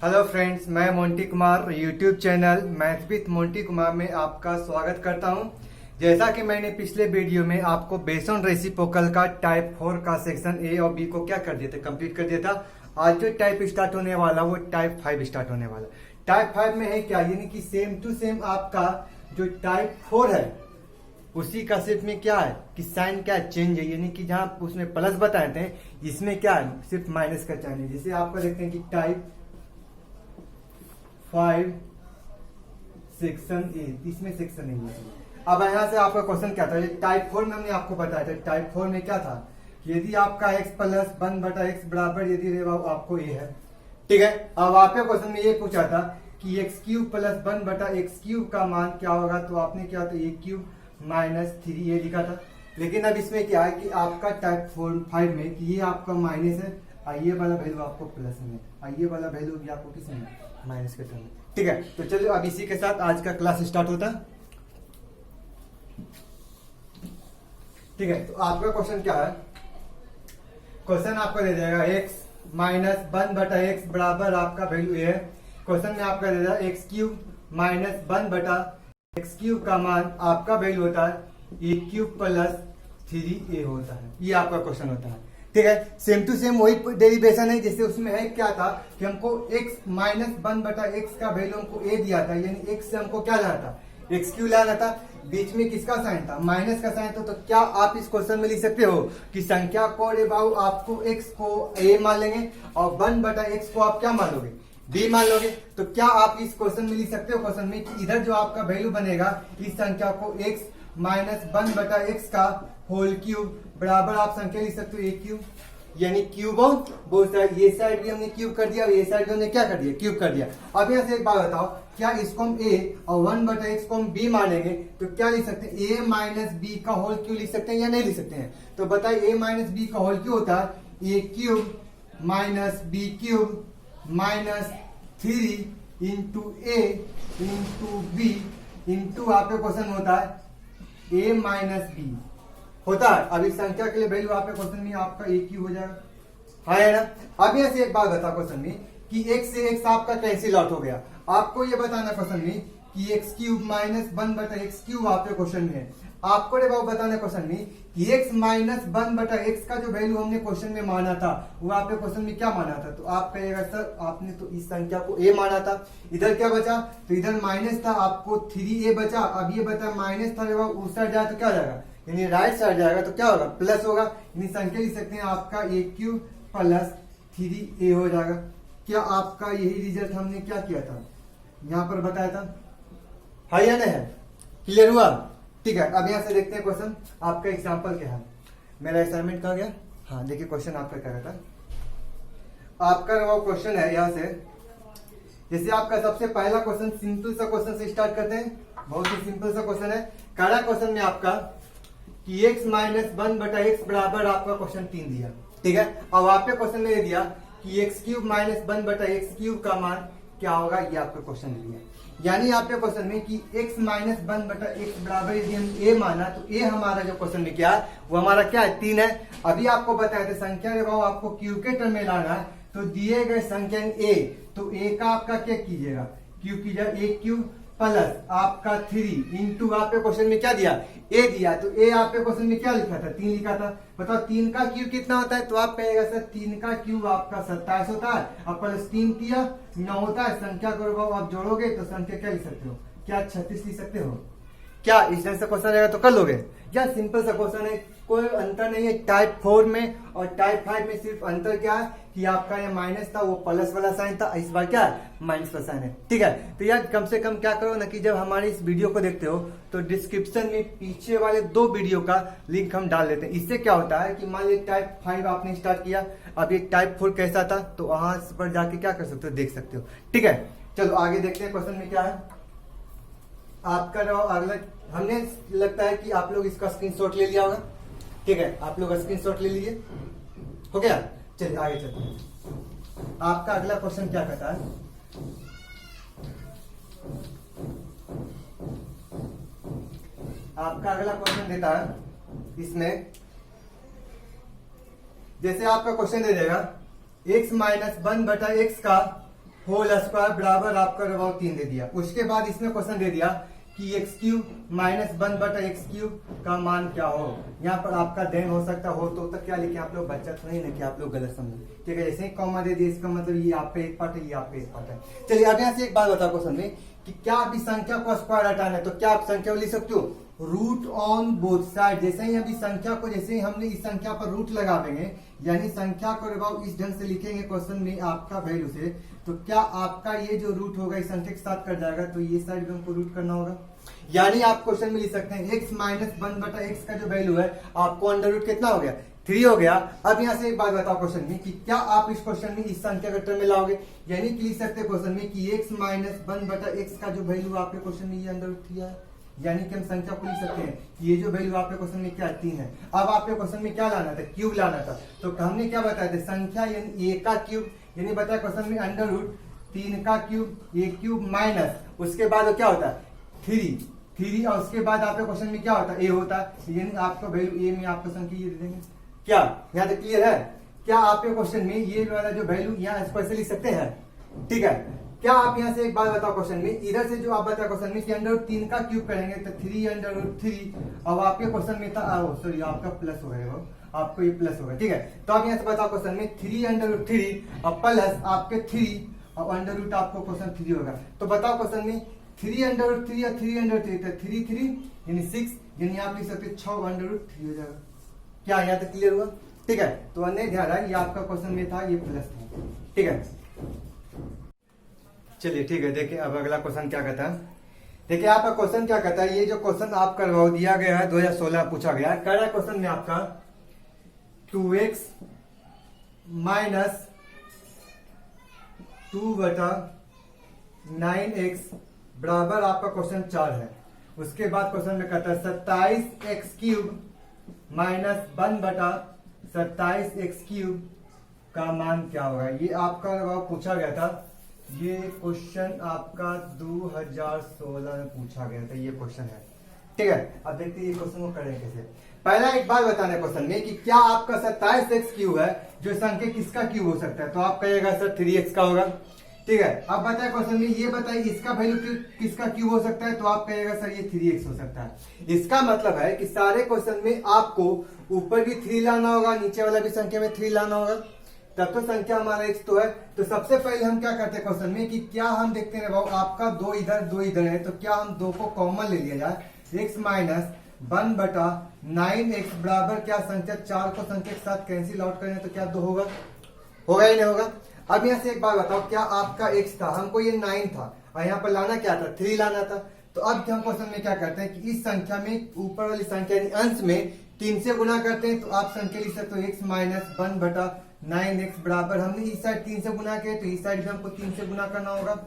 Hello friends, मैं Monty Kumar YouTube channel math with Monty Kumar में आपका स्वागत करता हूं। जैसा कि मैंने पिछले वीडियो में आपको बेस्ड ऑन रेसिप्रोकल का टाइप 4 का सेक्शन ए और बी को क्या कर दिया था, कंप्लीट कर दिया था। आज जो टाइप स्टार्ट होने वाला वो टाइप 5 स्टार्ट होने वाला। टाइप 5 में है क्या, यानी कि सेम टू सेम आपका जो टाइप 4 है उसी का सिर्फ में क्या है कि साइन क्या चेंज है, यानी कि जहां उसमें प्लस बताए थे इसमें क्या है सिर्फ माइनस का साइन है। जैसे आपको देखते हैं कि टाइप 5 सेक्शन ए, इसमें सेक्शन ए है। अब यहाँ से आपका क्वेश्चन क्या था, टाइप 4 में हमने आपको बताया था टाइप 4 में क्या था, यदि आपका x प्लस 1/x बराबर यदि आपको ए है, ठीक है। अब आपके क्वेश्चन में ये पूछा था कि x³ प्लस 1/x³ का मान क्या होगा, तो आपने क्या था a³ माइनस 3a लिखा था। लेकिन अब इसमें क्या है कि आपका टाइप 5 में कि ये आपका माइनस है और ये वाला वैल्यू आपको प्लस में, और ये वाला वैल्यू भी आपको किस में माइनस के टर्म में, ठीक है। तो चलिए अब इसी के साथ आज का क्लास स्टार्ट होता है, ठीक है। तो आपका क्वेश्चन क्या है, क्वेश्चन आपको दे देगा x माइनस 1/x बराबर आपका वैल्यू ए है। क्वेश्चन में आपका दे देगा x³ माइनस 1/x³ का मान आपका वैल्यू होता है a³ प्लस 3a होता है। ये आपका क्वेश्चन होता है, ठीक है। सेम टू सेम वही डेरिवेशन है जैसे उसमें है क्या था कि हमको x माइनस 1/x का वैल्यू हमको a दिया था, यानी x से हमको क्या लाना था, x³ लाना था। बीच में किसका साइन था, माइनस का साइन था। तो क्या आप इस क्वेश्चन में लिख सकते हो कि संख्या को बाबू आपको x को a मान लेंगे और 1/x को आप क्या मान लोगे, b मान लोगे। तो क्या आप इस क्वेश्चन में लिख सकते हो क्वेश्चन में कि इधर जो आपका वैल्यू बनेगा इस संख्या को x माइनस 1/x का होल क्यूब बराबर आप संख्या लिख सकते हो a³, यानी क्यूब ऑफ बोथ साइड। ये साइड भी हमने क्यूब कर दिया और ये साइड भी हमने क्या कर दिया, क्यूब कर दिया। अब यहाँ से एक बात बताओ, क्या इसको हम a और 1/x को हम b मानेंगे तो क्या लिख सकते हैं, a माइनस b का होल क्यूब लिख सकते हैं या नहीं लिख सकते हैं। तो बताइए a माइनस b का होल क्यूब होता है a³ minus b³ minus 3 into a into b into आपका क्वेश्चन होता है a माइनस b होता है। अब इस संख्या के लिए वैल्यू आपके क्वेश्चन में आपका a³ हो जाएगा, है ना। अब यहाँ से एक बात बता क्वेश्चन में कि x से x आपका कैंसिल आउट हो गया। आपको ये बताना क्वेश्चन में कि x³ माइनस 1/x³ आपके क्वेश्चन में है। आपको ये बताना क्वेश्चन में कि x माइनस 1/x का जो वैल्यू हमने क्वेश्चन में माना था वो आपके क्वेश्चन में क्या माना था। तो आप कहेगा सर आपने तो इस संख्या को a माना था, इधर क्या बचा, तो इधर माइनस था आपको 3a बचा। अब ये बता माइनस था, उस साइड जाए तो क्या हो जाएगा, यानी राइट साइड जाएगा तो क्या होगा, प्लस होगा। यानी संख्या लिख सकते हैं आपका a³ प्लस 3a हो जाएगा। क्या आपका यही रिजल्ट हमने क्या किया था, यहाँ पर बताया था, है या नहीं है, क्लियर हुआ, ठीक है। अब यहाँ से देखते हैं क्वेश्चन आपका एग्जाम्पल क्या है। मेरा असाइनमेंट कहाँ गया, हाँ देखिए क्वेश्चन आपका क्या रहता है। आपका वो क्वेश्चन है यहाँ से, जैसे आपका सबसे पहला क्वेश्चन सिंपल सा क्वेश्चन से स्टार्ट करते हैं। बहुत ही सिंपल सा क्वेश्चन है। पहला क्वेश्चन में आपका कि x माइनस 1/x बराबर आपका क्वेश्चन 3 दिया, ठीक है। अब आपके क्वेश्चन में दिया कि x³ माइनस 1/x³ का मान क्या होगा, ये आपका क्वेश्चन दिया। यानी आपके क्वेश्चन में कि x माइनस 1/x बराबर यदि हम a माना तो a हमारा जो क्वेश्चन में क्या है वो हमारा क्या है, 3 है। अभी आपको बताया था संख्या के भाव आपको क्यू के टर्म में लाना है, तो दिए गए संख्या a, तो a का आपका क्या कीजिएगा, क्यू कीजिएगा a³ प्लस आपका 3 इंटू आपके क्वेश्चन में क्या दिया, a दिया। तो a आपके क्वेश्चन में क्या लिखा था, 3 लिखा था। बताओ 3 का क्यूब कितना होता है, तो आप कहेगा सर 3 का क्यूब आपका 27 होता है और प्लस 3 किया 9 होता है। संख्या को आप जोड़ोगे तो संख्या क्या लिख सकते हो, क्या 36 लिख सकते हो। क्या इस तरह से क्वेश्चन रहेगा तो कर लोगे, या सिंपल सा क्वेश्चन है, कोई अंतर नहीं है टाइप 4 में और टाइप 5 में। सिर्फ अंतर क्या है कि आपका ये माइनस था वो प्लस वाला साइन था, इस बार क्या है माइनस वाला साइन है, ठीक है। तो यार कम से कम क्या करो ना कि जब हमारे इस वीडियो को देखते हो तो डिस्क्रिप्शन में पीछे वाले 2 वीडियो का लिंक हम डाल देते हैं। इससे क्या होता है कि मान लीजिए टाइप 5 आपने स्टार्ट किया, अब ये टाइप 4 कैसा था तो वहां पर जाके क्या कर सकते हो, देख सकते हो, ठीक है। चलो आगे देखते हैं क्वेश्चन में क्या है आपका। अगला हमने लगता है कि आप लोग इसका स्क्रीनशॉट ले लिया होगा, ठीक है। आप लोग स्क्रीनशॉट ले लीजिए, हो गया। चलिए आगे चलते हैं। आपका अगला क्वेश्चन क्या कहता है, आपका अगला क्वेश्चन देता है इसमें, जैसे आपका क्वेश्चन दे देगा x माइनस 1/x का होल स्क्वायर बराबर आपका अबाउट 3 दे दिया। उसके बाद इसमें क्वेश्चन दे दिया कि एक्स क्यूब माइनस 1 बटा एक्स क्यूब का मान क्या हो। यहाँ पर आपका देन हो सकता हो तो क्या लिखे आप लोग, बच्चा तो नहीं ना कि आप लोग गलत समझे, ठीक है। जैसे ही कॉमा दे दिए इसका मतलब ये आप पे एक पार्ट है, ये आप पे एक पार्ट है। चलिए अब यहाँ से एक बात बताओ क्वेश्चन में कि क्या आप इस संख्या को स्क्वायर हटाना है तो क्या आप संख्या को लिख सकते हो रूट ऑन बोथ साइड। जैसे ही अभी संख्या को, जैसे ही हमने इस संख्या पर रूट लगा देंगे यानी संख्या को अबाउट इस ढंग से लिखेंगे क्वेश्चन में आपका वैल्यू से, तो क्या आपका ये जो रूट होगा इस संख्या के साथ कट जाएगा, तो ये साइड भी हमको रूट करना होगा। यानी आप क्वेश्चन में लिख सकते हैं x माइनस 1 बटा एक्स का जो वैल्यू है आपको अंडर रूट कितना हो गया 3 हो गया। अब यहाँ से एक बात बताओ क्वेश्चन में कि क्या आप इस क्वेश्चन में इस संख्या का टर्म में लाओगे, यानी कि लिख सकते हैं क्वेश्चन में कि x माइनस 1 बटा एक्स का जो वैल्यू आपके क्वेश्चन में ये अंडर रूट 3 है। यानी कि हम संख्या को लिख सकते हैं कि ये जो वैल्यू आपके क्वेश्चन में क्या 3 है। अब आपके क्वेश्चन में क्या लाना था, क्यूब लाना था। तो हमने क्या बताया था, संख्या यानी a का क्यूब, यानी बताया क्वेश्चन में अंडर रूट 3 का क्यूब, a क्यूब माइनस उसके बाद क्या होता है 3 और उसके बाद आपके क्वेश्चन में क्या होता है a होता है, यानी आपका वैल्यू a में आपको संख्या ये दे देंगे। क्या यहाँ तक क्लियर है? क्या आपके क्वेश्चन में ये वाला जो वैल्यू यहाँ स्पेशल लिख सकते हैं, ठीक है। क्या आप यहाँ से एक बात बताओ क्वेश्चन में, इधर से जो आप बताओ क्वेश्चन में कि अंडर रूट 3 का क्यूब करेंगे तो 3 अंडर रूट 3। अब आपके क्वेश्चन में था सॉरी आपका प्लस हो गया, आपको ये प्लस होगा, ठीक है। तो आप यहाँ से बताओ क्वेश्चन में 3 अंडर रूट 3 और प्लस आपके 3 और अंडर रूट आपको क्वेश्चन 3 होगा। तो बताओ क्वेश्चन में 3 अंडर रूट 3 या 3 अंडर 3 तो 3 यानी 6, यानी आप लिख सकते 6 अंडर रूट 3 हो जाएगा। क्या यहाँ तक क्लियर हुआ? ठीक है। तो अन्य ध्यान रहा ये आपका क्वेश्चन में था, ये प्लस था, ठीक है। चलिए ठीक है, देखिए अब अगला क्वेश्चन क्या कहता है। देखिए आपका क्वेश्चन क्या कहता है, ये जो क्वेश्चन आपका दिया गया है 2016 पूछा गया है। कह रहा है क्वेश्चन में आपका 2x माइनस 2 बटा 9x बराबर आपका क्वेश्चन 4 है। उसके बाद क्वेश्चन में कहता है 27x क्यूब माइनस 1 बटा 27x क्यूब का मान क्या होगा। ये आपका पूछा गया था, ये क्वेश्चन आपका 2016 में पूछा गया था, ये क्वेश्चन है, ठीक है। अब देखते हैं ये क्वेश्चन को करें कैसे। पहला एक बात बताना क्वेश्चन में कि क्या आपका 27x क्यूब है जो संख्या किसका क्यूब हो सकता है, तो आप कहिएगा सर 3x का होगा, ठीक है। अब बताए क्वेश्चन में ये बताइए इसका वैल्यू किसका क्यूब हो सकता है, तो आप कहिएगा सर ये 3x हो सकता है। इसका मतलब है कि सारे क्वेश्चन में आपको ऊपर भी 3 लाना होगा, नीचे वाला भी संख्या में 3 लाना होगा, तब तो संख्या हमारा x तो है। तो सबसे पहले हम क्या करते हैं क्वेश्चन में कि क्या हम देखते हैं भाव आपका 2 इधर है, तो क्या हम 2 को कॉमन ले लिया जाए। x माइनस 1 बटा 9x बराबर क्या संख्या 4 को संख्या के साथ कैंसिल आउट करें तो क्या 2 होगा, होगा ही नहीं होगा। अब यहाँ से एक बात बताओ, क्या आपका x था, हमको ये 9 था और यहाँ पर लाना क्या था 3 लाना था। तो अब हम क्वेश्चन में क्या करते हैं कि इस संख्या में ऊपर वाली संख्या अंश में 3 से गुना करते हैं, तो आप संख्या लिख सकते हो x माइनस 1 बटा 9x बराबर, हमने इस साइड 3 से गुना किया तो इस साइड भी हमको 3 से गुना करना होगा,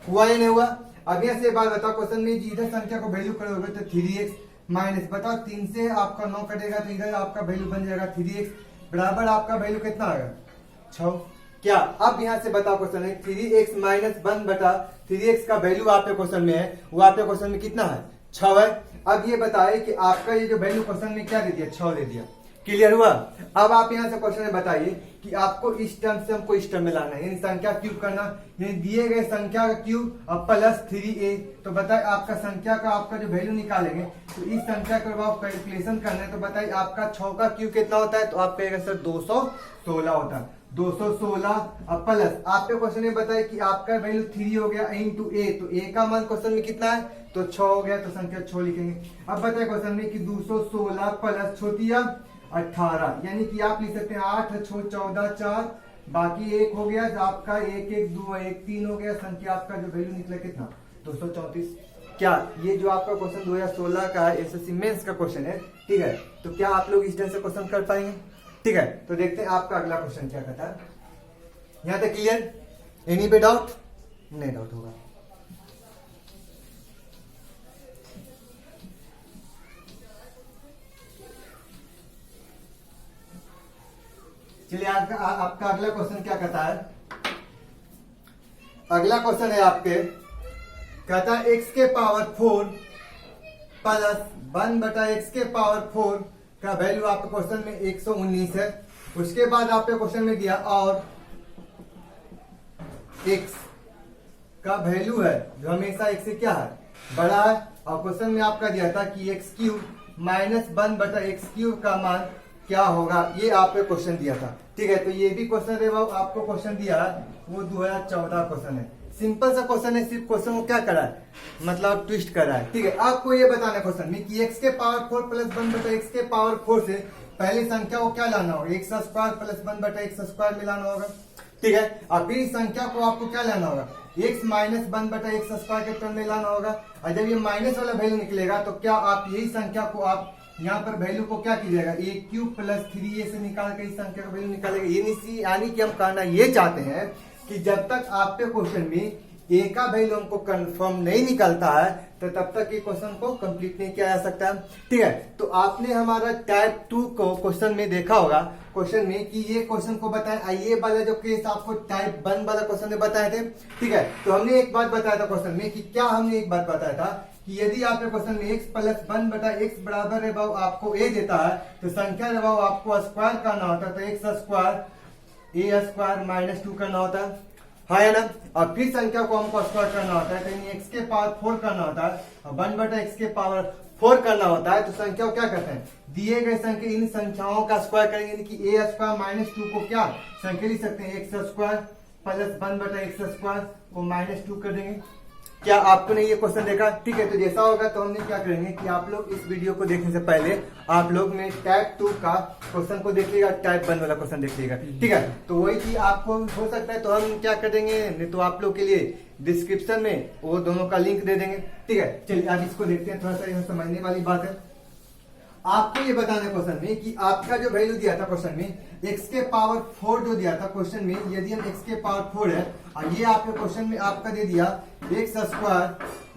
हुआ या नहीं हुआ। अब यहाँ से बात बताओ क्वेश्चन में इधर संख्या को वैल्यू करोगे तो 3x माइनस बताओ 3 से आपका 9 कटेगा तो इधर आपका वैल्यू बन जाएगा 3x बराबर आपका वैल्यू कितना आएगा 6। क्या अब यहाँ से बताओ क्वेश्चन है 3x माइनस 1 बटा 3x का वैल्यू आपके क्वेश्चन में है, वो आपके क्वेश्चन में कितना है 6 है। अब ये बताए कि आपका ये जो वैल्यू क्वेश्चन में क्या दे दिया 6 दे दिया, क्लियर हुआ। अब आप यहाँ से क्वेश्चन में बताइए कि आपको इस टर्म से हमको इस टर्म में लाना है, यानी संख्या क्यूब करना, यानी दिए गए संख्या का क्यूब और प्लस 3a। तो बताइए आपका संख्या का आपका जो वैल्यू निकालेंगे तो इस संख्या का आप कैलकुलेशन करना है, तो बताइए आपका 6 का क्यूब कितना होता है, तो आप कहेगा सर 216 होता है। 216 और प्लस आपके क्वेश्चन में बताइए कि आपका वैल्यू 3 हो गया इंटू a, तो a का मान क्वेश्चन में कितना है तो 6 हो गया, तो संख्या 6 लिखेंगे। अब बताइए क्वेश्चन में कि 216 प्लस छोटिया 18, यानी कि आप लिख सकते हैं 8 6 14 4 बाकी 1 हो गया, तो आपका 1 1 2 1 3 हो गया, संख्या आपका जो वैल्यू निकला कितना 234। क्या ये जो आपका क्वेश्चन 2016 का एसएससी मेंस का क्वेश्चन है, ठीक है। तो क्या आप लोग इस ढंग से क्वेश्चन कर पाएंगे, ठीक है। तो देखते हैं आपका अगला क्वेश्चन क्या कहता है। यहां तक क्लियर, एनी पे डाउट? नहीं डाउट होगा। चलिए आपका अगला क्वेश्चन क्या कहता है। अगला क्वेश्चन है आपके, कहता है x के पावर 4 प्लस 1 बटा x के पावर 4 का वैल्यू आपके क्वेश्चन में 119 है। उसके बाद आपके क्वेश्चन में दिया और x का वैल्यू है जो हमेशा x से क्या है बड़ा है, और क्वेश्चन में आपका दिया था कि एक्स क्यूब माइनस 1/x³ का मान क्या होगा, ये आपको क्वेश्चन दिया था। ठीक है, तो ये भी क्वेश्चन है वो आपको क्वेश्चन दिया है, वो 2014 क्वेश्चन है। सिंपल सा क्वेश्चन है, सिर्फ क्वेश्चन को क्या करा है मतलब ट्विस्ट करा है। ठीक है, आपको ये बताना क्वेश्चन में कि x के पावर 4 प्लस 1/x के पावर 4 से पहली संख्या को क्या लाना होगा, x स्क्वायर प्लस 1/x² मिलाना होगा। ठीक है, और फिर इस संख्या को आपको क्या लाना होगा, x माइनस 1/x² के टर्म में लाना होगा। और जब ये माइनस वाला वैल्यू निकलेगा तो क्या आप यही संख्या को आप यहाँ पर वैल्यू को क्या कीजिएगा, a³ प्लस 3a से निकाल के इस संख्या का वैल्यू निकालेगा। ये नहीं, यानी कि हम कहना ये चाहते हैं कि जब तक आपके क्वेश्चन में a का वैल्यू हमको कंफर्म नहीं निकलता है तो तब तक ये क्वेश्चन को कंप्लीट नहीं किया जा सकता है। ठीक है, तो आपने हमारा टाइप 2 को क्वेश्चन में देखा होगा, क्वेश्चन में कि ये क्वेश्चन को बताया, ये वाला जो केस आपको टाइप 1 वाला क्वेश्चन में बताए थे। ठीक है, तो हमने एक बात बताया था क्वेश्चन में कि क्या हमने एक बात बताया था कि यदि आपके क्वेश्चन में x प्लस 1/x बराबर है आपको a देता है तो संख्या जब आपको स्क्वायर करना होता है तो x square a square minus 2 करना होता है ना। और फिर संख्या को हमको स्क्वायर करना होता है, तो x के पावर 4 करना होता है और 1/x के पावर 4 करना होता है। तो संख्या को क्या करते हैं, दिए गए संख्या इन संख्याओं का स्क्वायर करेंगे, यानी कि a स्क्वायर माइनस 2 को क्या संख्या लिख सकते हैं, x स्क्वायर प्लस 1/x² को माइनस 2 कर देंगे। क्या आपको ने ये क्वेश्चन देखा। ठीक है, तो जैसा होगा तो हमने क्या करेंगे कि आप लोग इस वीडियो को देखने से पहले आप लोग में टाइप 2 का क्वेश्चन को देखिएगा, टाइप 1 वाला क्वेश्चन देखिएगा। ठीक है, तो वही चीज आपको हो सकता है तो हम क्या कर देंगे, नहीं तो आप लोग के लिए डिस्क्रिप्शन में वो दोनों का लिंक दे देंगे। ठीक है, चलिए आज इसको देखते हैं, थोड़ा सा यह समझने वाली बात है। आपको ये बताना है क्वेश्चन में कि आपका जो वैल्यू दिया था क्वेश्चन में x के पावर 4 जो दिया था क्वेश्चन में, यदि हम x के पावर 4 है और ये आपके क्वेश्चन में आपका दे दिया x स्क्वायर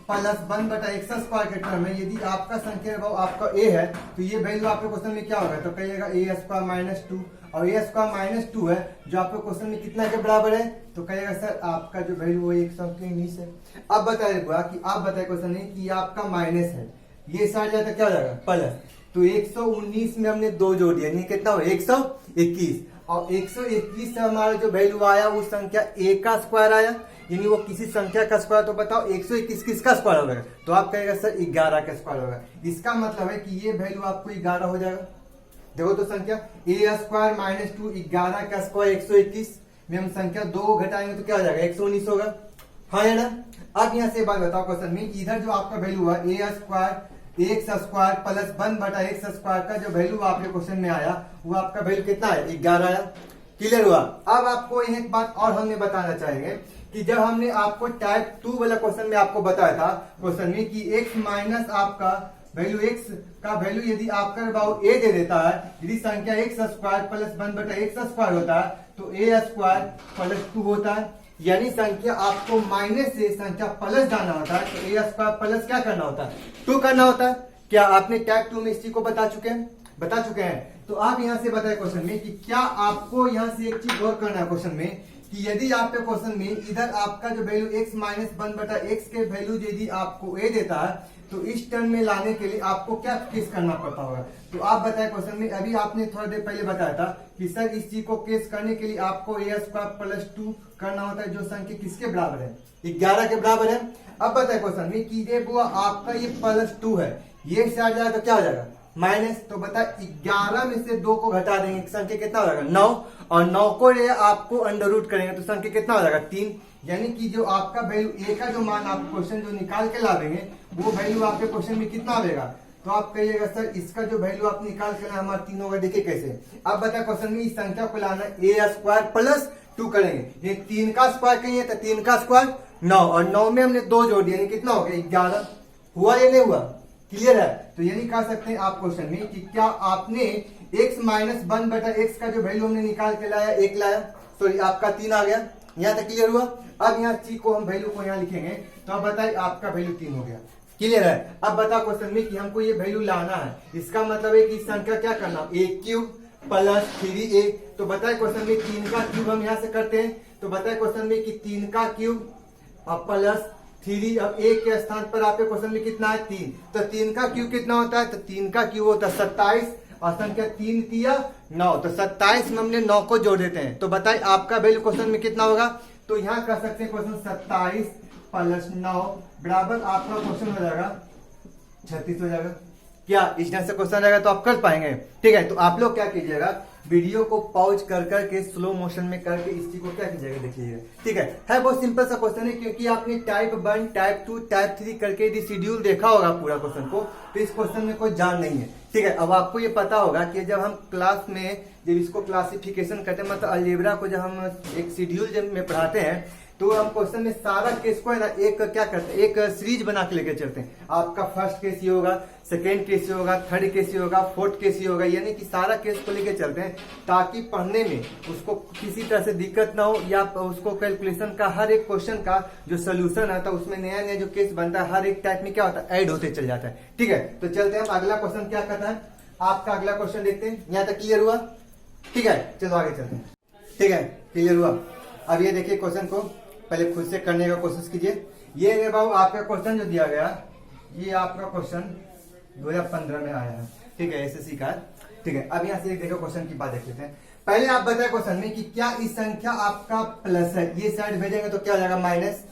प्लस 1/x² के टर्म में, यदि आपका संख्या आपका a है तो ये वैल्यू आपके क्वेश्चन में क्या होगा, तो कहिएगा a स्क्वायर माइनस 2, और a स्क्वायर माइनस 2 है जो आपके क्वेश्चन में कितना के बराबर है, तो कहिएगा सर आपका जो वैल्यू वो 119 है। अब बताइएगा कि आप बताए क्वेश्चन में कि आपका माइनस है, ये साइड जाए तो क्या हो जाएगा प्लस, तो 119 में हमने 2 जोड़ दिया, यानी कितना हो 121, और 121 से हमारा जो वैल्यू आया वो संख्या a का स्क्वायर आया, यानी वो किसी संख्या का स्क्वायर। तो बताओ 121 किसका स्क्वायर होगा, तो आप कहेगा सर 11 का स्क्वायर होगा। इसका मतलब है कि ये वैल्यू आपको 11 हो जाएगा। देखो तो संख्या a स्क्वायर माइनस 2, 11 का स्क्वायर 121 में हम संख्या 2 घटाएंगे तो क्या हो जाएगा 119 होगा, हाँ है ना। अब यहाँ से बात बताओ क्वेश्चन में, इधर जो आपका वैल्यू हुआ a square x square plus 1/x² का जो वैल्यू आपके क्वेश्चन में आया वो आपका वैल्यू कितना है 11 आया। क्लियर हुआ। अब आपको एक बात और हमने बताना चाहेंगे कि जब हमने आपको टाइप 2 वाला क्वेश्चन में आपको बताया था क्वेश्चन में कि x माइनस आपका वैल्यू x का वैल्यू यदि आपका भाव a दे देता है, यदि संख्या x स्क्वायर प्लस 1/x² होता है तो a स्क्वायर प्लस 2 होता है, यानी संख्या आपको माइनस से संख्या प्लस जाना होता है तो a स्क्वायर प्लस क्या करना होता है 2 करना होता है। क्या आपने टाइप 2 में इस चीज को बता चुके हैं। तो आप यहाँ से बताए क्वेश्चन में कि क्या आपको यहाँ से एक चीज और करना है क्वेश्चन में कि यदि आपके क्वेश्चन में इधर आपका जो वैल्यू x माइनस 1/x के वैल्यू यदि आपको a देता है तो इस टर्म में लाने के लिए आपको क्या केस करना पड़ता होगा। तो आप बताए क्वेश्चन में, अभी आपने थोड़ा देर पहले बताया था कि सर इस चीज को केस करने के लिए आपको a स्क्वायर प्लस 2 करना होता है जो संख्या किसके बराबर है 11 के बराबर है। अब बताए क्वेश्चन में कि ये बुआ आपका ये प्लस 2 है, ये से आ जाएगा तो क्या हो जाएगा माइनस, तो बता 11 में से 2 को घटा देंगे संख्या कितना हो जाएगा 9, और 9 को आपको अंडर रूट करेंगे तो संख्या कितना हो जाएगा 3, यानी कि जो आपका वैल्यू a का जो मान आप क्वेश्चन जो निकाल के लावेंगे वो वैल्यू आपके क्वेश्चन में कितना आएगा। तो आप कहिएगा सर इसका जो वैल्यू आप निकाल के हमारा 3 होगा, देखिए कैसे। अब बता क्वेश्चन में इस संख्या को लाना a स्क्वायर प्लस 2 करेंगे, ये 3 का स्क्वायर कहिए तो 3 का स्क्वायर 9, और 9 में हमने 2 जोड़ दिया, कितना हो गया 11, हुआ या नहीं हुआ, क्लियर है। तो यानी कह सकते हैं आप क्वेश्चन में कि क्या आपने x माइनस 1/x का जो वैल्यू हमने निकाल के लाया 1 लाया, सॉरी आपका 3 आ गया, यहाँ तक क्लियर हुआ। अब यहाँ ची को हम वैल्यू को यहाँ लिखेंगे तो अब बताइए आपका वैल्यू 3 हो गया, क्लियर है। अब बता क्वेश्चन में कि हमको ये वैल्यू लाना है, इसका मतलब है कि संख्या क्या करना a³ प्लस 3a, तो बताए क्वेश्चन में 3 का क्यूब हम यहाँ से करते हैं, तो बताए क्वेश्चन में कि 3 का क्यूब और प्लस 3, अब a के स्थान पर आपके क्वेश्चन में कितना है 3, तो 3 का क्यूब कितना होता है, तो 3 का क्यूब होता है 27, और संख्या 3 तिया 9, तो 27 में हमने 9 को जोड़ देते हैं, तो बताइए आपका वैल्यू क्वेश्चन में कितना होगा। तो यहाँ कर सकते हैं क्वेश्चन 27 प्लस 9 बराबर आपका क्वेश्चन हो जाएगा 36 हो जाएगा। क्या इस ढंग से क्वेश्चन रहेगा तो आप कर पाएंगे। ठीक है, तो आप लोग क्या कीजिएगा, वीडियो को पॉज कर करके स्लो मोशन में करके इस चीज को क्या कीजिएगा देखिएगा। ठीक है बहुत सिंपल सा क्वेश्चन है, क्योंकि आपने टाइप 1 टाइप 2 टाइप 3 करके यदि शेड्यूल देखा होगा पूरा क्वेश्चन को, तो इस क्वेश्चन में कोई जान नहीं है। ठीक है, अब आपको ये पता होगा कि जब हम क्लास में जब इसको क्लासिफिकेशन करते हैं, मतलब अलजेब्रा को जब हम एक शेड्यूल जब में पढ़ाते हैं, तो हम क्वेश्चन में सारा केस को है ना एक क्या करते हैं, एक सीरीज बना के लेके चलते हैं। आपका फर्स्ट केस ये होगा, सेकेंड केस ये होगा, थर्ड केस ये होगा, फोर्थ केस ये होगा, यानी कि सारा केस को लेके चलते हैं, ताकि पढ़ने में उसको किसी तरह से दिक्कत ना हो, या उसको कैलकुलेशन का हर एक क्वेश्चन का जो सोल्यूशन आता है उसमें नया नया जो केस बनता है, हर एक टाइप में क्या होता है, ऐड होते चल जाता है। ठीक है, तो चलते हैं अगला क्वेश्चन क्या कहता है। आपका अगला क्वेश्चन देखते हैं, यहाँ तक क्लियर हुआ। ठीक है, चलो आगे चलते हैं। ठीक है, क्लियर हुआ। अब ये देखिए क्वेश्चन को पहले खुद से करने का कोशिश कीजिए। ये है बाबू आपका क्वेश्चन जो दिया गया, ये आपका क्वेश्चन 2015 में आया है। ठीक है, एसएससी का। ठीक है, अब यहाँ से एक देखो क्वेश्चन की बात देख लेते हैं। पहले आप बताए क्वेश्चन में कि क्या इस संख्या आपका प्लस है, ये साइड भेजेंगे तो क्या हो जाएगा माइनस,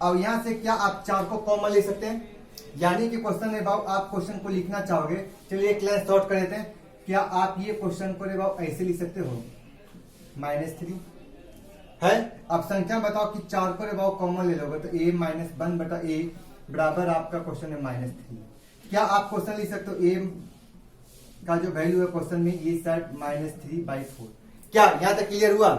और यहाँ से क्या आप 4 को कॉमन ले सकते हैं, यानी कि क्वेश्चन में बाबू आप क्वेश्चन को लिखना चाहोगे। चलिए एक लाइन शॉर्ट कर देते हैं। क्या आप ये क्वेश्चन को बाबू ऐसे लिख सकते हो, -3 है। अब संख्या बताओ कि 4 को बाबू कॉमन ले लोगे तो a - 1 बटा a बराबर आपका क्वेश्चन है -3। क्या आप क्वेश्चन लिख सकते हो, a का जो वैल्यू है क्वेश्चन में ये साइड -3/4। क्या यहाँ तक क्लियर हुआ?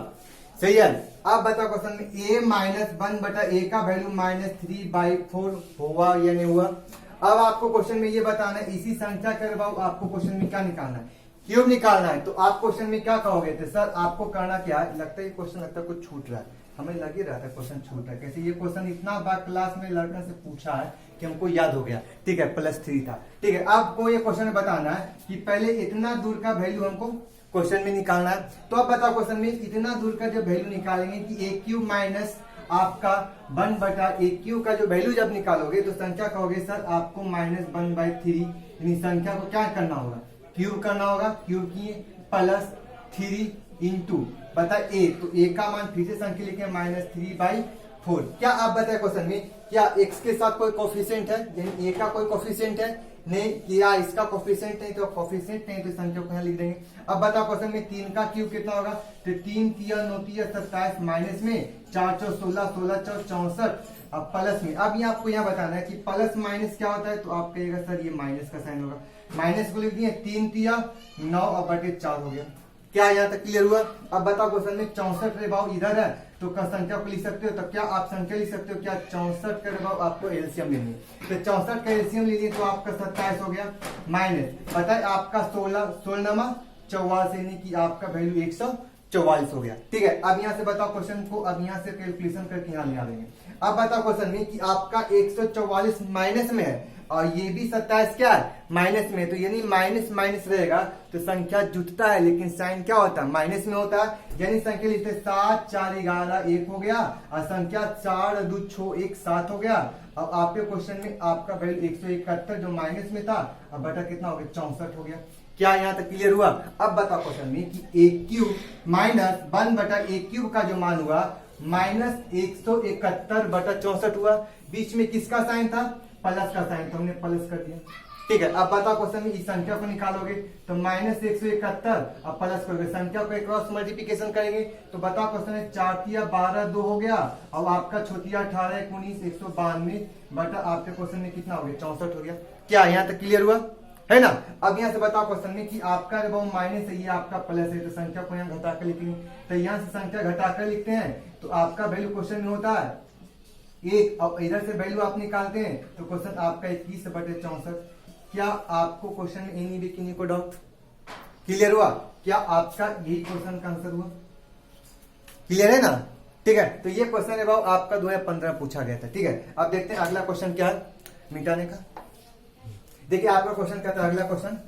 सही है। अब बताओ क्वेश्चन में a - 1 बटा a का वैल्यू -3/4 हुआ या नहीं हुआ। अब आपको क्वेश्चन में ये बताना है, इसी संख्या के बाबू आपको क्वेश्चन में क्या निकालना है, क्यूब निकालना है। तो आप क्वेश्चन में क्या कहोगे, तो सर आपको करना क्या है, लगता है ये क्वेश्चन लगता है कुछ छूट रहा है, हमें लग ही रहा था क्वेश्चन छूट रहा है। कैसे ये क्वेश्चन इतना बार क्लास में लड़का से पूछा है कि हमको याद हो गया। ठीक है, +3 था। ठीक है, आपको ये क्वेश्चन में बताना है कि पहले इतना दूर का वैल्यू हमको क्वेश्चन में निकालना है। तो अब बताओ क्वेश्चन में इतना दूर का जब वैल्यू निकालेंगे कि a³ माइनस आपका 1 बटा a³ का जो वैल्यू जब निकालोगे तो संख्या कहोगे सर आपको -1/3, यानी संख्या को क्या करना होगा, क्यूब करना होगा। क्यूब की +3 इंटू बता a, तो a का मान फिर से संख्या लिखे -3/4। क्या आप बताए क्वेश्चन में क्या x के साथ कोई कोफिशिएंट है, यानी a का कोई कोफिशिएंट है नहीं, या इसका कोफिशिएंट नहीं, तो कोफिशिएंट नहीं तो संख्या को यहाँ लिख देंगे। अब बताओ क्वेश्चन में 3 का क्यूब कितना होगा, तो 3 × 9 = 27 माइनस में 4 × 16 16 × 64, अब प्लस में। अब ये आपको यहाँ बताना है कि प्लस माइनस क्या होता है, तो आप कहेगा सर ये माइनस का साइन होगा, माइनस को लिख दिए 3 × 9 और बटे 4 हो गया। क्या यहाँ तक क्लियर हुआ। अब बताओ क्वेश्चन में 64 रे भाव इधर है तो क्या संख्या को लिख सकते हो, तो क्या आप संख्या लिख सकते हो, क्या 64 का भाव आपको एलसीएम लेनी है, तो 64 का एलसीएम ले लिए तो आपका 27 हो गया, माइनस बताए आपका 16 44, यानी कि आपका वैल्यू 144 हो गया। ठीक है, अब यहाँ से बताओ क्वेश्चन को, अब यहाँ से कैलकुलेशन करके यहाँ ले आ देंगे। अब बताओ क्वेश्चन में कि आपका 144 माइनस में है और ये भी 27 क्या है माइनस में, तो यानी माइनस माइनस रहेगा तो संख्या जुटता है, लेकिन साइन क्या होता है माइनस में होता है। यानी संख्या लिखते 7 4 11 1 हो गया, और संख्या 4 2 6 1 7 हो गया। अब आपके क्वेश्चन में आपका वैल्यू 171 जो माइनस में था, अब बटा कितना हो गया 64 हो गया। क्या यहाँ तक क्लियर हुआ। अब बताओ क्वेश्चन में कि a³ माइनस 1 बटा a³ का जो मान हुआ -171 बटा 64 हुआ, बीच में किसका साइन था, प्लस का साइन, तो हमने प्लस कर दिया। ठीक है, अब बताओ क्वेश्चन में इस संख्या को निकालोगे तो -171 अब प्लस करोगे, संख्या को क्रॉस मल्टीप्लिकेशन करेंगे तो बताओ क्वेश्चन में 4 × 12 2 हो गया, अब आपका छोटिया 18 19 192 बटा आपके क्वेश्चन में कितना हो गया 64 हो गया। क्या यहाँ तक क्लियर हुआ है ना। अब यहाँ से बताओ क्वेश्चन में कि आपका जब माइनस है ये आपका प्लस है, तो संख्या को यहाँ घटाकर लिखेंगे, तो यहाँ से संख्या घटाकर लिखते हैं तो आपका वैल्यू क्वेश्चन में होता है 1, और इधर से वैल्यू आप निकालते हैं तो क्वेश्चन आपका 21 बटे 64। क्या आपको क्वेश्चन में एनी किन्हीं को डाउट क्लियर हुआ, क्या आपका यही क्वेश्चन का आंसर हुआ, क्लियर है ना। ठीक है, तो ये क्वेश्चन है भाव आपका 2015 पूछा गया था। ठीक है, अब देखते हैं अगला क्वेश्चन क्या है मिटाने का। देखिए आपका क्वेश्चन क्या था, अगला क्वेश्चन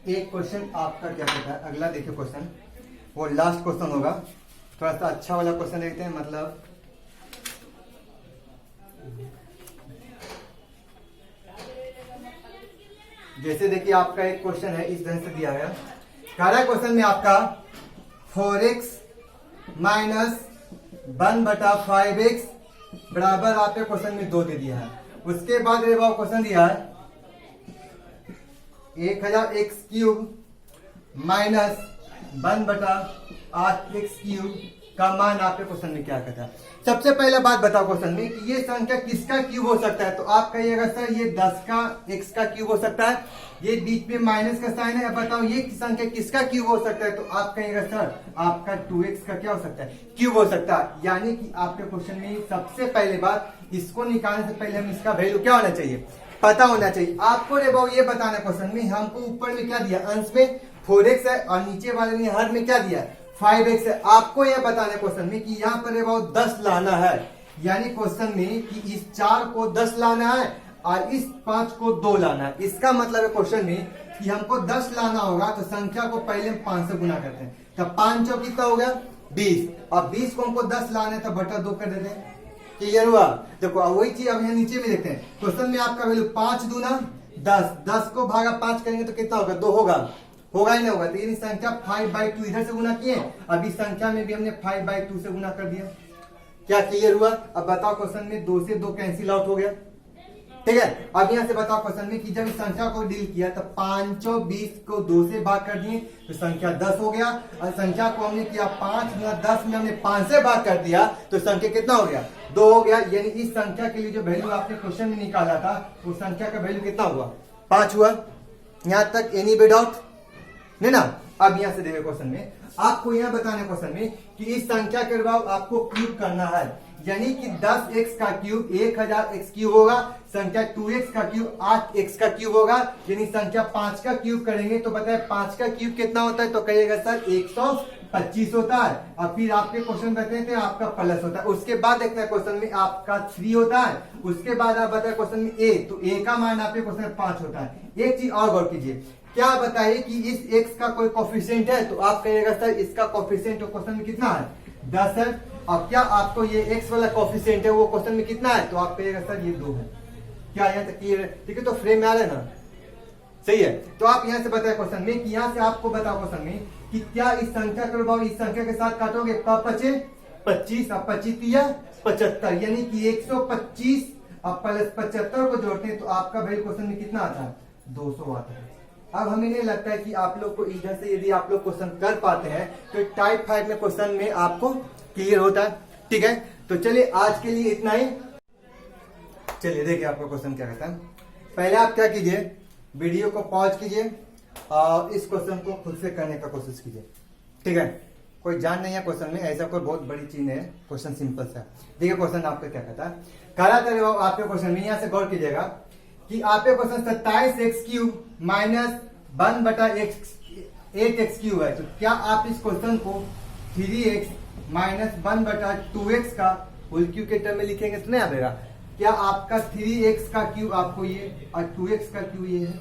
एक क्वेश्चन आपका क्या कहता है, अगला देखिए क्वेश्चन वो लास्ट क्वेश्चन होगा, थोड़ा सा अच्छा वाला क्वेश्चन देखते हैं। मतलब जैसे देखिए आपका एक क्वेश्चन है इस ढंग से दिया गया, कह रहा है क्वेश्चन में आपका 4x माइनस 1/5x बराबर आपके क्वेश्चन में 2 दे दिया है। उसके बाद क्वेश्चन दिया है 1000x³ माइनस 1/8x³ का मान आपके क्वेश्चन में क्या कहता है। सबसे पहले बात बताओ क्वेश्चन में कि ये संख्या किसका क्यूब हो सकता है, तो आप कहिएगा सर ये 10 का x का क्यूब हो सकता है, ये बीच में माइनस का साइन है। अब बताओ ये संख्या किसका क्यूब हो सकता है, तो आप कहिएगा सर आपका 2x का क्या हो सकता है, क्यूब हो सकता है। यानी कि आपके क्वेश्चन में सबसे पहले बात, इसको निकालने से पहले हम इसका वैल्यू क्या होना चाहिए, पता होना चाहिए। आपको रे बाबू ये बताना क्वेश्चन में, हमको ऊपर में क्या दिया, अंश में 4x है और नीचे वाले ने हर में क्या दिया, 5x है। आपको यह बताना क्वेश्चन में कि यहाँ पर 10 लाना है, यानी क्वेश्चन में कि इस 4 को 10 लाना है और इस 5 को 2 लाना है। इसका मतलब है क्वेश्चन में कि हमको 10 लाना होगा तो संख्या को पहले हम 5 से गुना करते हैं, तब 5 चौक कितना हो गया 20, और 20 को हमको 10 लाना है तो बटा 2 कर देते हैं। क्लियर हुआ। देखो वही चीज अब यहाँ नीचे में देखते हैं, क्वेश्चन में आपका वैल्यू 5 दूना 10, 10 को भागा 5 करेंगे तो कितना होगा, 2 होगा ही नहीं होगा। तो ये संख्या 5/2 इधर से गुना किए, अभी संख्या में भी हमने 5/2 से गुना कर दिया। क्या क्लियर हुआ। अब बताओ क्वेश्चन में 2 से 2 कैंसिल आउट हो गया, ठीक है। अब यहाँ से बताओ क्वेश्चन में कि जब इस संख्या को डील किया तो 520 को 2 से भाग कर दिए तो संख्या 10 हो गया, और संख्या को हमने किया 5 गुना 10 में हमने 5 से भाग कर दिया तो संख्या कितना हो गया, 2 हो गया। यानी इस संख्या के लिए जो वैल्यू आपने क्वेश्चन में निकाला था उस संख्या का वैल्यू कितना हुआ, 5 हुआ। यहाँ तक एनी बे डाउट नहीं ना। अब यहाँ से देखिए क्वेश्चन में आपको यहाँ बताना क्वेश्चन में कि इस संख्या के बाद आपको क्यूब करना है, यानी कि 10x का क्यूब 1000x³ होगा, संख्या 2x का क्यूब 8x का क्यूब होगा, यानी संख्या 5 का क्यूब करेंगे तो बताए 5 का क्यूब कितना होता है, तो कहिएगा सर 125 होता है। और फिर आपके क्वेश्चन बताते थे आपका प्लस होता है। उसके बाद देखते हैं क्वेश्चन में आपका 3 होता है। उसके बाद आप बताए क्वेश्चन में a, तो a का मान आपके क्वेश्चन में 5 होता है। एक चीज और गौर कीजिए, क्या बताइए कि इस x का कोई कोफिशिएंट है, तो आप कहिएगा सर इसका कोफिशिएंट क्वेश्चन में कितना है, 10 है। अब क्या आपको ये x वाला कोफिशिएंट है वो क्वेश्चन में कितना है, तो आप कहिएगा सर ये 2 है। क्या यहाँ तक क्लियर है, ठीक है। तो फ्रेम में आ रहा है ना, सही है। तो आप यहाँ से बताए क्वेश्चन में कि यहाँ से आपको बताओ क्वेश्चन में कि क्या इस संख्या के बाद इस संख्या के साथ काटोगे, 25 अब 25 75, यानी कि 125 अब प्लस 75 को जोड़ते हैं तो आपका वैल्यू क्वेश्चन में कितना आता है, 200 आता है। अब हमें नहीं लगता है कि आप लोग को इधर से यदि आप लोग क्वेश्चन कर पाते हैं तो टाइप 5 में क्वेश्चन में आपको क्लियर होता है, ठीक है। तो चलिए आज के लिए इतना ही। चलिए देखिए आपका क्वेश्चन क्या कहता है। पहले आप क्या कीजिए, वीडियो को पॉज कीजिए और इस क्वेश्चन को खुद से करने का कोशिश कीजिए, ठीक है। कोई जान नहीं है क्वेश्चन में, ऐसा कोई बहुत बड़ी चीज है, क्वेश्चन सिंपल सा। देखिए क्वेश्चन आपका क्या कहता है, करा करे आपके क्वेश्चन में यहाँ से गौर कीजिएगा कि आपके क्वेश्चन 27x³ माइनस 1/8x³ है। तो क्या आप इस क्वेश्चन को 3x माइनस 1/2x का होल क्यूब के टर्म में लिखेंगे तो नहीं आएगा। क्या आपका 3x का क्यूब आपको ये और 2x का क्यूब ये है,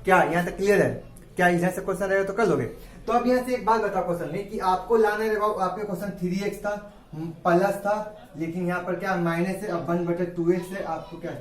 क्या यहाँ तक क्लियर है। क्या यहाँ से क्वेश्चन रहेगा तो कर लोगे। तो अब यहाँ से एक बात बताओ क्वेश्चन में कि आपको लाना है, आपके क्वेश्चन 3x था प्लस था, लेकिन यहाँ पर क्या माइनस है, अब 1/2x है, आपको क्या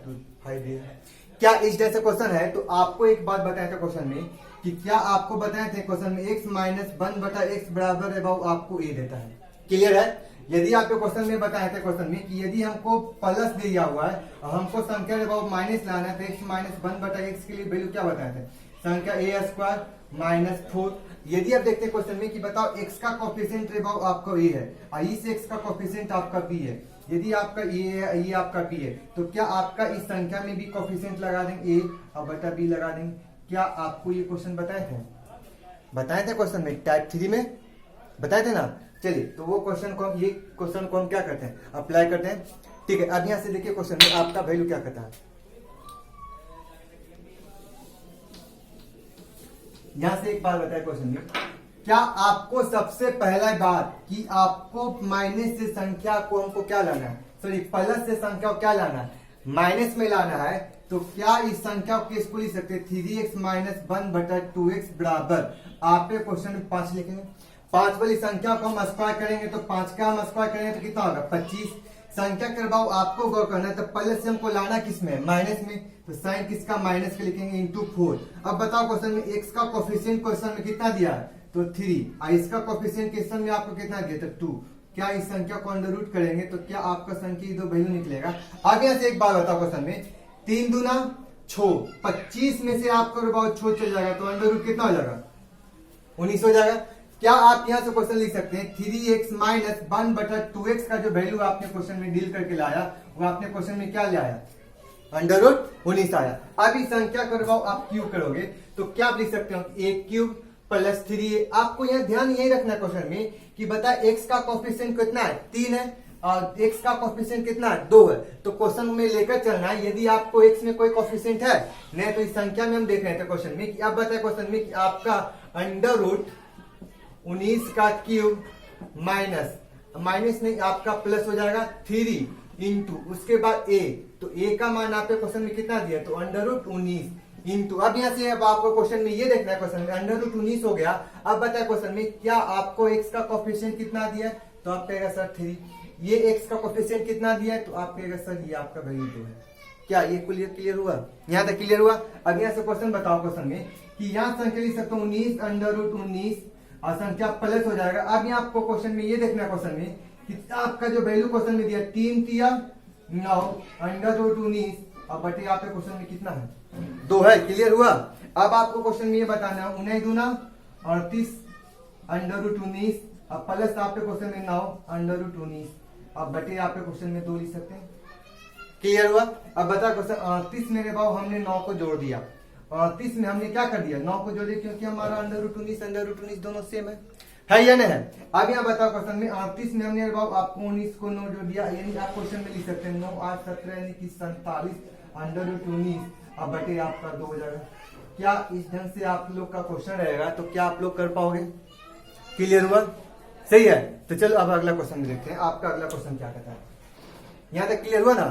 5 है। क्या इस जैसे क्वेश्चन है तो आपको एक बात बताया था क्वेश्चन में कि क्या आपको बताए थे क्वेश्चन में x माइनस 1/x बराबर है आपको a देता है, क्लियर है। यदि आपके क्वेश्चन में बताया था क्वेश्चन में कि यदि हमको प्लस दिया हुआ है और हमको संख्या माइनस लाना है तो x माइनस 1/x के लिए वैल्यू क्या बताए थे, संख्या a² माइनस 4। यदि आप देखते हैं क्वेश्चन में कि बताओ x का कोफिशिएंट आपका a है और इस x का कोफिशिएंट आपका b है। यदि आपका a है ये आपका b है तो क्या आपका इस संख्या में भी कोफिशिएंट लगा देंगे a और बटा b लगा देंगे। क्या आपको ये क्वेश्चन बताए थे क्वेश्चन में टाइप 3 में बताए थे ना। चलिए तो वो क्वेश्चन को ये क्वेश्चन को हम क्या करते हैं, अप्लाई करते हैं, ठीक है। अब यहाँ से देखिए क्वेश्चन में आपका वैल्यू क्या कहता है। यहाँ से एक बात बताए क्वेश्चन में, क्या आपको सबसे पहला बात कि आपको माइनस से संख्या को हमको क्या लाना है, सॉरी प्लस से संख्या को क्या लाना है, माइनस में लाना है। तो क्या इस संख्या को किसको लिख सकते हैं, 3x माइनस 1/2x बराबर आपके क्वेश्चन में 5 लिखेंगे। 5 वाली संख्या को हम स्क्वायर करेंगे तो 5 का हम स्क्वायर करेंगे तो कितना होगा 25। संख्या के भाव आपको गौर करना है, तो प्लस से हमको लाना किस में, माइनस में, तो साइन किसका माइनस के लिखेंगे इंटू 4। अब बताओ क्वेश्चन में x का कोफिशिएंट क्वेश्चन में कितना दिया है, तो 3, और इसका कोफिशिएंट क्वेश्चन में आपको कितना दिया, तो 2। क्या इस संख्या को अंडर रूट करेंगे तो क्या आपका संख्या दो वैल्यू निकलेगा। अब यहाँ से एक बात बताओ क्वेश्चन में, 3 दूना 6, 25 में से आपका भाव 6 चल जाएगा तो अंडर रूट कितना हो जाएगा, 19 हो जाएगा। क्या आप यहाँ से क्वेश्चन लिख सकते हैं 3x माइनस 1/2x का जो वैल्यू आपने क्वेश्चन में डील करके लाया वो आपने क्वेश्चन में क्या लाया, अंडर रूट 19 आया। अब इस संख्या का भाव आप क्यूब करोगे तो क्या आप लिख सकते हो, a क्यूब प्लस 3a। आपको यहाँ ध्यान यही रखना है क्वेश्चन में कि बता x का कोफिशिएंट कितना है, 3 है, और x का कोफिशिएंट कितना है, 2 है। तो क्वेश्चन में लेकर चलना है, यदि आपको x में कोई कोफिशिएंट है नहीं तो इस संख्या में हम देख रहे थे क्वेश्चन में कि अब बताए क्वेश्चन में कि आपका अंडर रूट 19 का क्यूब माइनस नहीं आपका प्लस हो जाएगा 3 इंटू उसके बाद a, तो a का मान आपके क्वेश्चन में कितना दिया, तो अंडर रूट 19 इंटू। अब यहाँ से अब आपको क्वेश्चन में ये देखना है, क्वेश्चन में अंडर रूट 19 हो गया। अब बताए क्वेश्चन में क्या आपको x का कोफिशिएंट कितना दिया है, तो आप कहेगा सर 3। ये x का कोफिशिएंट कितना दिया है, तो आप कहेगा सर ये आपका वैल्यू 2 है। क्या ये क्लियर हुआ, यहाँ तक क्लियर हुआ। अब यहाँ से क्वेश्चन बताओ क्वेश्चन में कि यहाँ संख्या लिख सकता हूँ 19 अंडर रूट 19 और संख्या प्लस हो जाएगा। अब यहाँ आपको क्वेश्चन में ये देखना है क्वेश्चन में कि आपका जो वैल्यू क्वेश्चन में दिया 3 तिया 9 अंडर रूट 19 और बटे आपके क्वेश्चन में कितना है, 2 है। क्लियर हुआ। अब आपको क्वेश्चन में ये बताना है 19 दूना 38 अंडर रूट 19 और प्लस आपके क्वेश्चन में 9 अंडर रूट 19 और बटे आपके क्वेश्चन में 2 लिख सकते हैं। क्लियर हुआ। अब बता क्वेश्चन 38 मेरे भाव हमने 9 को जोड़ दिया, 38 में हमने क्या कर दिया, 9 को जोड़े क्योंकि हमारा अंडर रूट 19 दोनों सेम है या नहीं है। अब यहाँ बताओ क्वेश्चन में 38 में हमने भाव आपको 19 को 9 जोड़ दिया, यानी आप क्वेश्चन में लिख सकते हैं 9 8 17 यानी कि 47 अंडर रूट 19 अब बटे आपका 2 हो जाएगा। क्या इस ढंग से आप लोग का क्वेश्चन रहेगा तो क्या आप लोग कर पाओगे। क्लियर हुआ, सही है। तो चलो अब अगला क्वेश्चन देखते हैं, आपका अगला क्वेश्चन क्या कहता है। यहाँ तक क्लियर हुआ ना।